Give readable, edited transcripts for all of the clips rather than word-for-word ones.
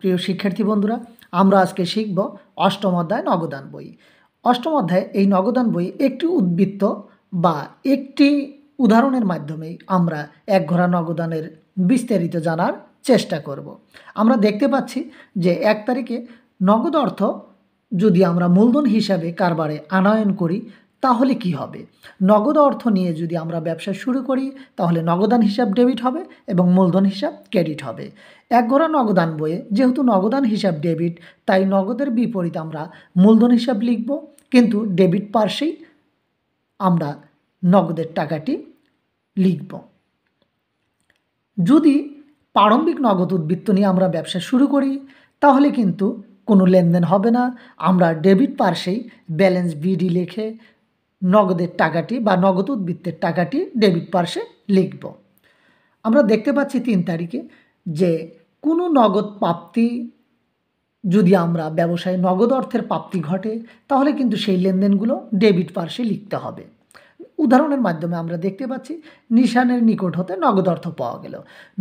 প্রিয় শিক্ষার্থী বন্ধুরা, আমরা আজকে শিখব অষ্টম অধ্যায় নগদান বই। অষ্টম অধ্যায়ে এই নগদান বই একটি উদ্বৃত্ত বা একটি উদাহরণের মাধ্যমেই আমরা এক ঘোড়া নগদানের বিস্তারিত জানার চেষ্টা করব। আমরা দেখতে পাচ্ছি যে 1 তারিখে নগদ অর্থ যদি আমরা মূলধন হিসাবে কারবারে আনয়ন করি তাহলে কি হবে? নগদ অর্থ নিয়ে যদি আমরা ব্যবসা শুরু করি তাহলে নগদান হিসাব ডেবিট হবে এবং মূলধন হিসাব ক্রেডিট হবে। এক ঘোড়া নগদান বইয়ে যেহেতু নগদান হিসাব ডেবিট, তাই নগদের বিপরীত আমরা মূলধন হিসাব লিখব, কিন্তু ডেবিট পার্শ্বেই আমরা নগদের টাকাটি লিখব। যদি প্রারম্ভিক নগদ উদ্বৃত্ত নিয়ে আমরা ব্যবসা শুরু করি তাহলে কিন্তু কোনো লেনদেন হবে না। আমরা ডেবিট পার্শ্বেই ব্যালেন্স বিডি লিখে নগদের টাকাটি বা নগদ উদ্বৃত্তের টাকাটি ডেবিট পার্শ্বে লিখব। আমরা দেখতে পাচ্ছি 3 তারিখে যে কোনো নগদ প্রাপ্তি যদি আমরা ব্যবসায় নগদ অর্থের প্রাপ্তি ঘটে তাহলে কিন্তু সেই লেনদেনগুলো ডেবিট পার্শ্বে লিখতে হবে। উদাহরণের মাধ্যমে আমরা দেখতে পাচ্ছি নিশানের নিকট হতে নগদ অর্থ পাওয়া গেল।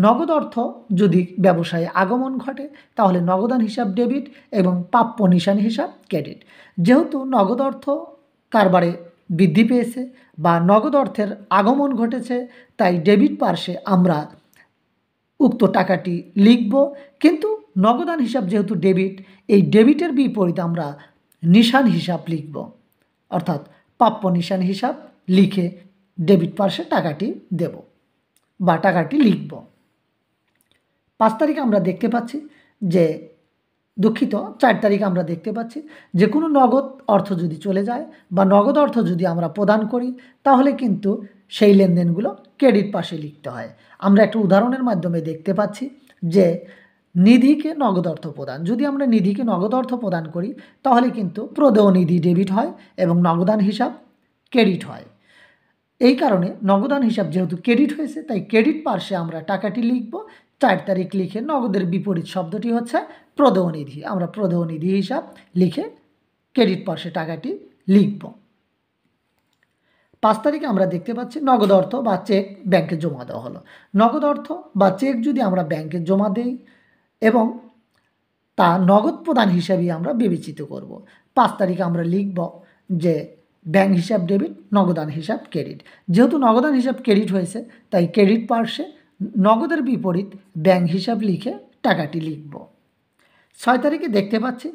নগদ অর্থ যদি ব্যবসায়ে আগমন ঘটে তাহলে নগদান হিসাব ডেবিট এবং প্রাপ্য নিশান হিসাব ক্রেডিট। যেহেতু নগদ অর্থ কারবারে বৃদ্ধি পেয়েছে বা নগদ অর্থের আগমন ঘটেছে, তাই ডেবিট পার্শ্বে আমরা উক্ত টাকাটি লিখব, কিন্তু নগদান হিসাব যেহেতু ডেবিট, এই ডেবিটের বিপরীতে আমরা নিশান হিসাব লিখব, অর্থাৎ প্রাপ্য নিশান হিসাব লিখে ডেবিট পার্শ্বে টাকাটি দেব বা টাকাটি লিখব। 5 তারিখে আমরা দেখতে পাচ্ছি যে 4 তারিখে আমরা দেখতে পাচ্ছি যে কোনো নগদ অর্থ যদি চলে যায় বা নগদ অর্থ যদি আমরা প্রদান করি তাহলে কিন্তু সেই লেনদেনগুলো ক্রেডিট পাশে লিখতে হয়। আমরা একটা উদাহরণের মাধ্যমে দেখতে পাচ্ছি যে নিধিকে নগদ অর্থ প্রদান, যদি আমরা নিধিকে নগদ অর্থ প্রদান করি তাহলে কিন্তু প্রদেয় নিধি ডেবিট হয় এবং নগদান হিসাব ক্রেডিট হয়। এই কারণে নগদান হিসাব যেহেতু ক্রেডিট হয়েছে তাই ক্রেডিট পার্শ্বে আমরা টাকাটি লিখব। 4 তারিখ লিখে নগদের বিপরীত শব্দটি হচ্ছে প্রদেয় নিধি, আমরা প্রদেয় নিধি হিসাব লিখে ক্রেডিট পার্শ্বে টাকাটি লিখব। 5 তারিখে আমরা দেখতে পাচ্ছি নগদ অর্থ বা চেক ব্যাংকে জমা দেওয়া হলো। নগদ অর্থ বা চেক যদি আমরা ব্যাংকে জমা দেই এবং তা নগদ প্রদান হিসাবেই আমরা বিবেচিত করব। 5 তারিখে আমরা লিখব যে ব্যাংক হিসাব ডেবিট, নগদান হিসাব ক্রেডিট। যেহেতু নগদান হিসাব ক্রেডিট হয়েছে তাই ক্রেডিট পার্শ্বে নগদের বিপরীত ব্যাংক হিসাব লিখে টাকাটি লিখব। 6 তারিখে দেখতে পাচ্ছি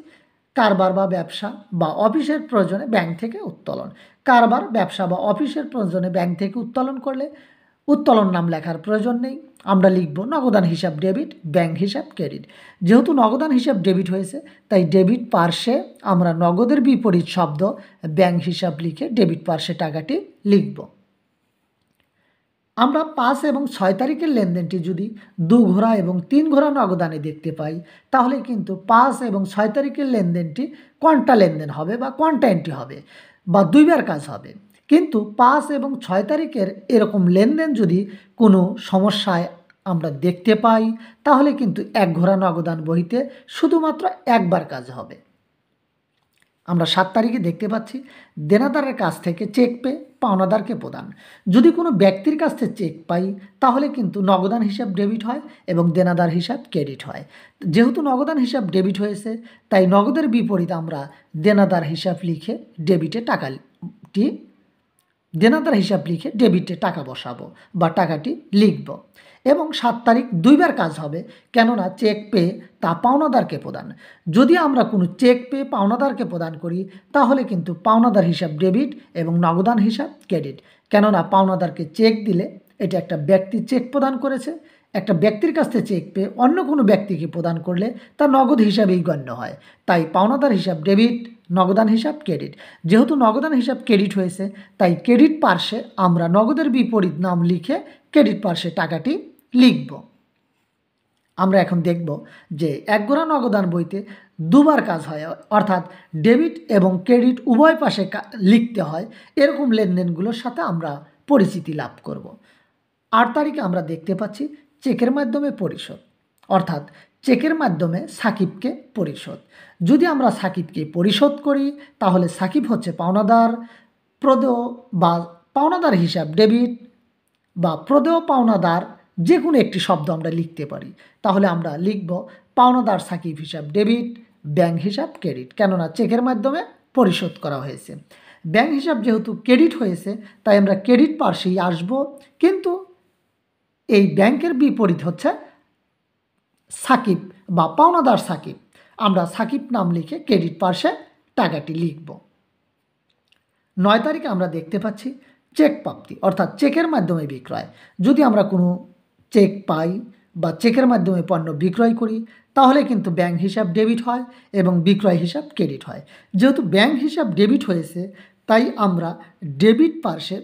কারবার বা ব্যবসা বা অফিসের প্রয়োজনে ব্যাংক থেকে উত্তোলন। কারবার, ব্যবসা বা অফিসের প্রয়োজনে ব্যাংক থেকে উত্তোলন করলে উত্তোলন নাম লেখার প্রয়োজন নেই, আমরা লিখব নগদান হিসাব ডেবিট, ব্যাংক হিসাব ক্রেডিট। যেহেতু নগদান হিসাব ডেবিট হয়েছে তাই ডেবিট পার্শ্বে আমরা নগদের বিপরীত শব্দ ব্যাংক হিসাব লিখে ডেবিট পার্শ্বে টাকাটি লিখব। আমরা 5 এবং 6 তারিখের লেনদেনটি যদি 2 ঘোড়া এবং 3 ঘোড়া নগদানে দেখতে পাই তাহলে কিন্তু 5 এবং 6 তারিখের লেনদেনটি কোয়ান্টা লেনদেন হবে বা কোয়ান্টা এন্ট্রি হবে বা দুইবার কাজ হবে। কিন্তু 5 এবং 6 তারিখের এরকম লেনদেন যদি কোনো সমস্যায় আমরা দেখতে পাই তাহলে কিন্তু 1 ঘোড়া নগদান বইতে শুধুমাত্র একবার কাজ হবে। আমরা 7 তারিখে দেখতে পাচ্ছি দেনাদারের কাছ থেকে চেক পেয়ে পাওনাদারকে প্রদান। যদি কোনো ব্যক্তির কাছ থেকে চেক পাই তাহলে কিন্তু নগদান হিসাব ডেবিট হয় এবং দেনাদার হিসাব ক্রেডিট হয়। যেহেতু নগদান হিসাব ডেবিট হয়েছে তাই নগদের বিপরীত আমরা দেনাদার হিসাব লিখে দেনাদার হিসাব লিখে ডেবিটে টাকা বসাবো বা টাকাটি লিখব। এবং 7 তারিখ দুইবার কাজ হবে, কেননা চেক পেয়ে তা পাওনাদারকে প্রদান। যদি আমরা কোনো চেক পেয়ে পাওনাদারকে প্রদান করি তাহলে কিন্তু পাওনাদার হিসাব ডেবিট এবং নগদান হিসাব ক্রেডিট, কেননা পাওনাদারকে চেক দিলে এটা একটা ব্যক্তি চেক প্রদান করেছে, একটা ব্যক্তির কাছ থেকে চেক পেয়ে অন্য কোনো ব্যক্তিকে প্রদান করলে তা নগদ হিসাবেই গণ্য হয়। তাই পাওনাদার হিসাব ডেবিট, নগদান হিসাব ক্রেডিট। যেহেতু নগদান হিসাব ক্রেডিট হয়েছে তাই ক্রেডিট পার্শ্বে আমরা নগদের বিপরীত নাম লিখে ক্রেডিট পার্শ্বে টাকাটি লিখব। আমরা এখন দেখব যে 1 ঘোড়া নগদান বইতে দুবার কাজ হয়, অর্থাৎ ডেবিট এবং ক্রেডিট উভয় পাশে লিখতে হয়। এরকম লেনদেনগুলোর সাথে আমরা পরিচিতি লাভ করব। 8 তারিখে আমরা দেখতে পাচ্ছি চেকের মাধ্যমে পরিশোধ, অর্থাৎ চেকের মাধ্যমে সাকিবকে পরিশোধ। যদি আমরা সাকিবকে পরিশোধ করি তাহলে সাকিব হচ্ছে পাওনাদার, প্রদেয় বা পাওনাদার হিসাব ডেবিট বা প্রদেয় পাওনাদার যে কোনো একটি শব্দ আমরা লিখতে পারি। তাহলে আমরা লিখব পাওনাদার সাকিব হিসাব ডেবিট, ব্যাংক হিসাব ক্রেডিট, কেননা চেকের মাধ্যমে পরিশোধ করা হয়েছে। ব্যাংক হিসাব যেহেতু ক্রেডিট হয়েছে তাই আমরা ক্রেডিট পার্শ্বেই আসব, কিন্তু এই ব্যাংকের বিপরীত হচ্ছে সাকিব বা পাওনাদার সাকিব। আমরা সাকিব নাম লিখে ক্রেডিট পার্শ্বে টাকাটি লিখব। 9 তারিখে আমরা দেখতে পাচ্ছি চেক প্রাপ্তি, অর্থাৎ চেকের মাধ্যমে বিক্রয়। যদি আমরা কোনো চেক পাই বা চেকের মাধ্যমে পণ্য বিক্রয় করি তাহলে কিন্তু ব্যাংক হিসাব ডেবিট হয় এবং বিক্রয় হিসাব ক্রেডিট হয়। যেহেতু ব্যাংক হিসাব ডেবিট হয়েছে তাই আমরা ডেবিট পার্শ্বে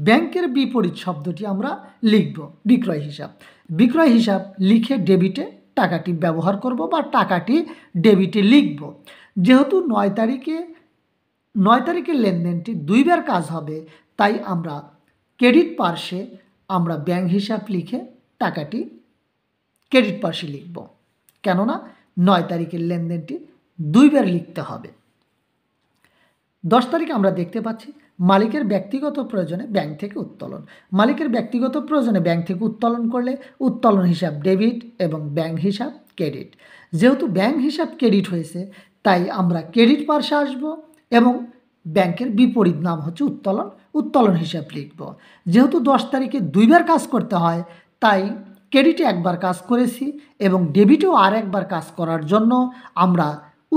ব্যাংকের বিপরীত শব্দটি আমরা লিখব বিক্রয় হিসাব। বিক্রয় হিসাব লিখে ডেবিটে টাকাটি ব্যবহার করব বা টাকাটি ডেবিটে লিখব। যেহেতু 9 তারিখের লেনদেনটি 2 বার কাজ হবে তাই আমরা ক্রেডিট পার্শ্বে আমরা ব্যাংক হিসাব লিখে টাকাটি ক্রেডিট পার্শ্বে লিখব, কেননা 9 তারিখের লেনদেনটি 2 বার লিখতে হবে। 10 তারিখে আমরা দেখতে পাচ্ছি মালিকের ব্যক্তিগত প্রয়োজনে ব্যাংক থেকে উত্তোলন। মালিকের ব্যক্তিগত প্রয়োজনে ব্যাংক থেকে উত্তোলন করলে উত্তোলন হিসাব ডেবিট এবং ব্যাংক হিসাব ক্রেডিট। যেহেতু ব্যাংক হিসাব ক্রেডিট হয়েছে তাই আমরা ক্রেডিট পার্শ্বে আসব এবং ব্যাংকের বিপরীত নাম হচ্ছে উত্তোলন, উত্তোলন হিসাব লিখব। যেহেতু 10 তারিখে 2 বার কাজ করতে হয় তাই ক্রেডিটে একবার কাজ করেছি এবং ডেবিটেও আর একবার কাজ করার জন্য আমরা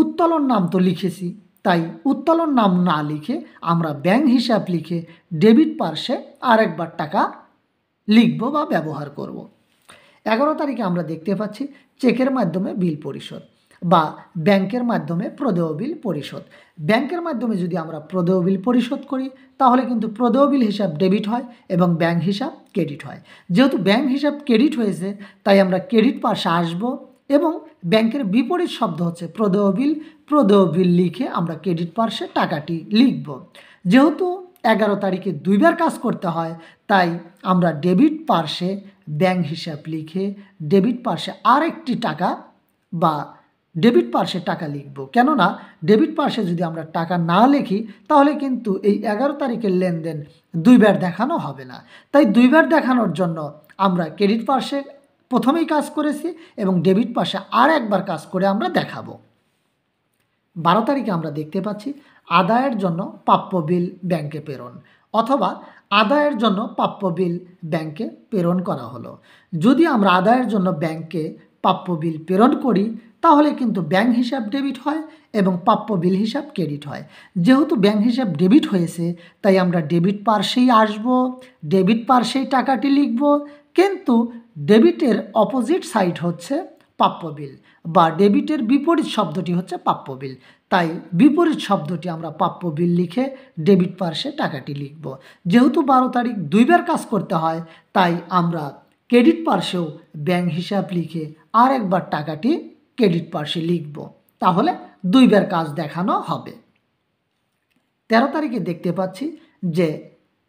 উত্তোলন নাম তো লিখেছি, তাই উত্তোলন নাম না লিখে আমরা ব্যাংক হিসাব লিখে ডেবিট পার্শ্বে আর একবার টাকা লিখব বা ব্যবহার করব। 11 তারিখে আমরা দেখতে পাচ্ছি চেকের মাধ্যমে বিল পরিশোধ বা ব্যাংকের মাধ্যমে প্রদেয় বিল পরিশোধ। ব্যাংকের মাধ্যমে যদি আমরা প্রদেয় বিল পরিশোধ করি তাহলে কিন্তু প্রদেয় বিল হিসাব ডেবিট হয় এবং ব্যাংক হিসাব ক্রেডিট হয়। যেহেতু ব্যাংক হিসাব ক্রেডিট হয়েছে তাই আমরা ক্রেডিট পার্শ্বে আসব এবং ব্যাংকের বিপরীত শব্দ হচ্ছে প্রদেয় বিল। প্রদেয় বিল লিখে আমরা ক্রেডিট পার্শ্বে টাকাটি লিখব। যেহেতু 11 তারিখে 2 বার কাজ করতে হয় তাই আমরা ডেবিট পার্শ্বে ব্যাংক হিসাব লিখে ডেবিট পার্শ্বে আরেকটি টাকা বা ডেবিট পার্শ্বে টাকা লিখব, কেননা ডেবিট পার্শ্বে যদি আমরা টাকা না লিখি তাহলে কিন্তু এই 11 তারিখের লেনদেন 2 বার দেখানো হবে না। তাই 2 বার দেখানোর জন্য আমরা ক্রেডিট পার্শ্বে প্রথমেই কাজ করেছি এবং ডেবিট পার্শ্বে আর একবার কাজ করে আমরা দেখাবো। 12 তারিখে আমরা দেখতে পাচ্ছি আদায়ের জন্য প্রাপ্য বিল ব্যাংকে প্রেরণ অথবা আদায়ের জন্য প্রাপ্য বিল ব্যাংকে প্রেরণ করা হলো। যদি আমরা আদায়ের জন্য ব্যাংকে প্রাপ্য বিল প্রেরণ করি তাহলে কিন্তু ব্যাংক হিসাব ডেবিট হয় এবং প্রাপ্য বিল হিসাব ক্রেডিট হয়। যেহেতু ব্যাংক হিসাব ডেবিট হয়েছে তাই আমরা ডেবিট পার্শ্বেই আসব, ডেবিট পার্শ্বেই টাকাটি লিখব, কিন্তু ডেবিটের অপোজিট সাইড হচ্ছে প্রাপ্য বিল বা ডেবিটের বিপরীত শব্দটি হচ্ছে প্রাপ্য বিল। তাই বিপরীত শব্দটি আমরা প্রাপ্য বিল লিখে ডেবিট পার্শ্বে টাকাটি লিখব। যেহেতু 12 তারিখ 2 বার কাজ করতে হয় তাই আমরা ক্রেডিট পার্শ্বেও ব্যাংক হিসাব লিখে আর একবার টাকাটি ক্রেডিট পার্শ্বে লিখব, তাহলে 2 বার কাজ দেখানো হবে। 13 তারিখে দেখতে পাচ্ছি যে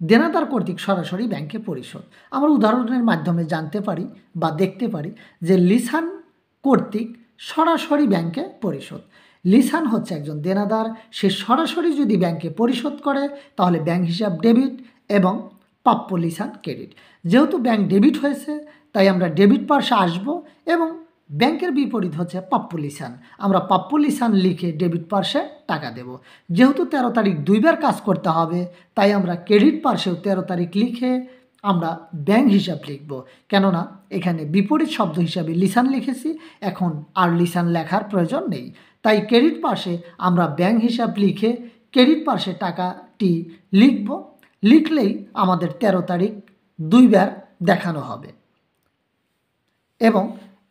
দেনাদার কর্তৃক সরাসরি ব্যাংকে পরিশোধ। আমরা উদাহরণের মাধ্যমে জানতে পারি বা দেখতে পারি যে লিসান কর্তৃক সরাসরি ব্যাংকে পরিশোধ। লিসান হচ্ছে একজন দেনাদার, সে সরাসরি যদি ব্যাংকে পরিশোধ করে তাহলে ব্যাংক হিসাব ডেবিট এবং প্রাপ্য লিসান ক্রেডিট। যেহেতু ব্যাংক ডেবিট হয়েছে তাই আমরা ডেবিট পার্শ্বে আসব এবং ব্যাংকের বিপরীত হচ্ছে প্রাপ্য লিসান। আমরা প্রাপ্য লিসান লিখে ডেবিট পার্শ্বে টাকা দেব। যেহেতু 13 তারিখ 2 বার কাজ করতে হবে তাই আমরা ক্রেডিট পার্শ্বেও 13 তারিখ লিখে আমরা ব্যাংক হিসাব লিখব, কেননা এখানে বিপরীত শব্দ হিসাবে লিসান লিখেছি, এখন আর লিসান লেখার প্রয়োজন নেই। তাই ক্রেডিট পার্শ্বে আমরা ব্যাংক হিসাব লিখে ক্রেডিট পার্শ্বে টাকাটি লিখব, লিখলেই আমাদের 13 তারিখ 2 বার দেখানো হবে এবং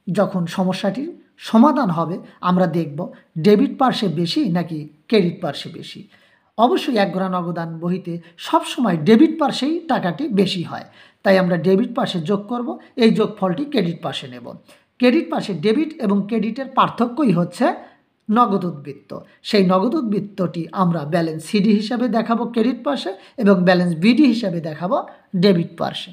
যখন সমস্যাটির সমাধান হবে আমরা দেখব ডেবিট পার্শ্বে বেশি নাকি ক্রেডিট পার্শ্বে বেশি। অবশ্যই 1 গ্রা নগদান বহিতে সবসময় ডেবিট পার্শ্বেই টাকাটি বেশি হয়, তাই আমরা ডেবিট পার্শ্বে যোগ করব, এই যোগফলটি ক্রেডিট পার্শ্বে নেব। ক্রেডিট পার্শ্বে ডেবিট এবং ক্রেডিটের পার্থক্যই হচ্ছে নগদ উদ্বৃত্ত। সেই নগদ উদ্বৃত্তটি আমরা ব্যালেন্স সিডি হিসাবে দেখাবো ক্রেডিট পার্শ্বে এবং ব্যালেন্স বিডি হিসাবে দেখাবো ডেবিট পার্শ্বে।